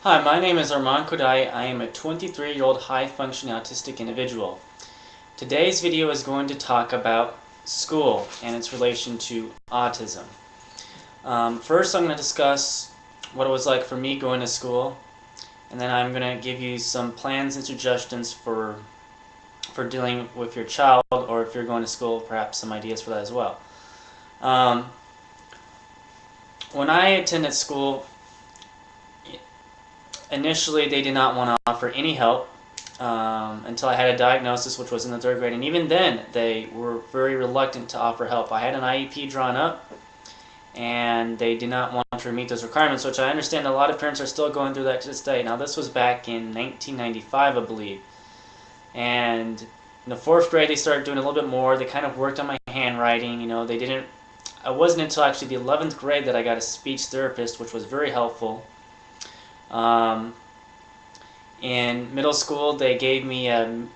Hi, my name is Arman Khodaei. I am a 23-year-old high-functioning autistic individual. Today's video is going to talk about school and its relation to autism. First, I'm going to discuss what it was like for me going to school, and then I'm going to give you some plans and suggestions for dealing with your child, or if you're going to school, perhaps some ideas for that as well. When I attended school, initially they did not want to offer any help until I had a diagnosis, which was in the 3rd grade, and even then they were very reluctant to offer help. I had an IEP drawn up, and they did not want to meet those requirements, which I understand a lot of parents are still going through that to this day. Now, this was back in 1995, I believe, and in the 4th grade they started doing a little bit more. They kind of worked on my handwriting. They didn't. It wasn't until actually the 11th grade that I got a speech therapist, which was very helpful. In middle school, they gave me a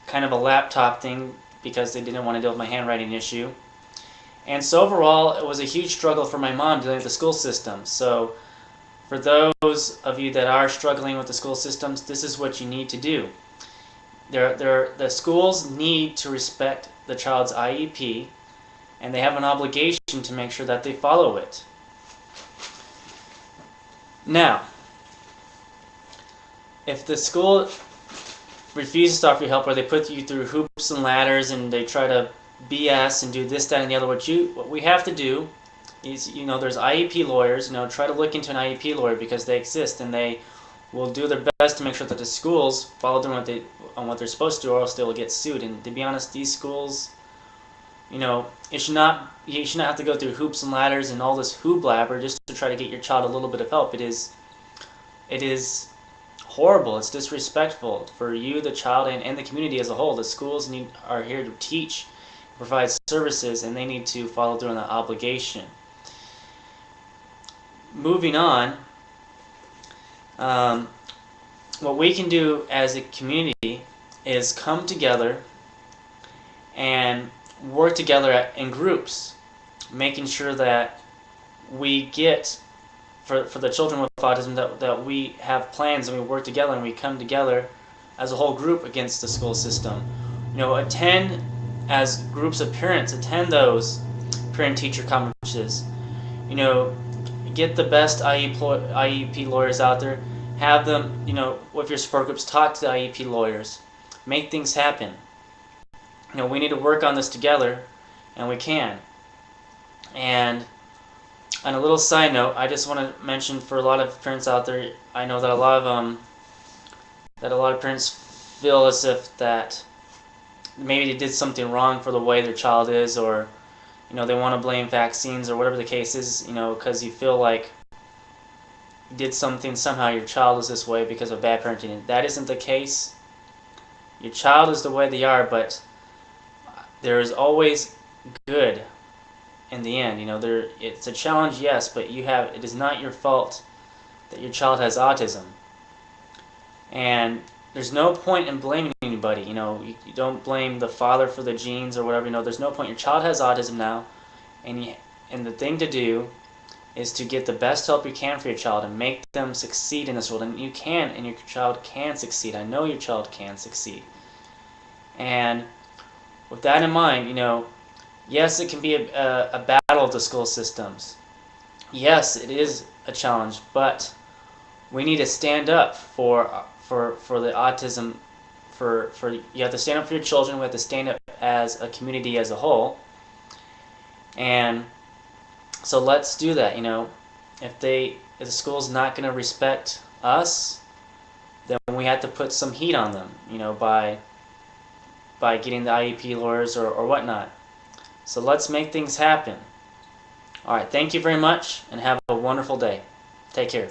kind of a laptop thing because they didn't want to deal with my handwriting issue. And so overall, it was a huge struggle for my mom dealing with the school system. So for those of you that are struggling with the school systems, this is what you need to do. The schools need to respect the child's IEP, and they have an obligation to make sure that they follow it. Now, if the school refuses to offer you help, or they put you through hoops and ladders and they try to BS and do this, that, and the other, what we have to do is, there's IEP lawyers. Try to look into an IEP lawyer, because they exist, and they will do their best to make sure that the schools follow through on what they're supposed to, or else they will get sued. And to be honest, these schools, you should not have to go through hoops and ladders and all this blabber just to try to get your child a little bit of help. It is horrible. It's disrespectful for you, the child, and the community as a whole. The schools are here to teach, provide services, and they need to follow through on that obligation. Moving on, what we can do as a community is come together and work together in groups, making sure that we get, for the children with autism, that we have plans and we work together and we come together as a whole group against the school system. Attend as groups of parents, attend those parent-teacher conferences. Get the best IEP lawyers out there. Have them, with your support groups, talk to the IEP lawyers. Make things happen. We need to work on this together, and we can. And on a little side note, I just want to mention, for a lot of parents out there, I know that a lot of parents feel as if that maybe they did something wrong for the way their child is, or they want to blame vaccines or whatever the case is, because you feel like you did something, somehow your child is this way because of bad parenting. That isn't the case. Your child is the way they are, but there is always good in the end. It's a challenge, yes, but it is not your fault that your child has autism. And there's no point in blaming anybody. You don't blame the father for the genes or whatever. There's no point. Your child has autism now, and the thing to do is to get the best help you can for your child and make them succeed in this world. And you can, and your child can succeed. I know your child can succeed. And with that in mind, yes, it can be a battle of the school systems. Yes, it is a challenge, but we need to stand up for the autism. You have to stand up for your children. We have to stand up as a community as a whole. And so let's do that. If the school's not going to respect us, then we have to put some heat on them. By getting the IEP lawyers or whatnot. So let's make things happen. Alright, thank you very much, and have a wonderful day. Take care.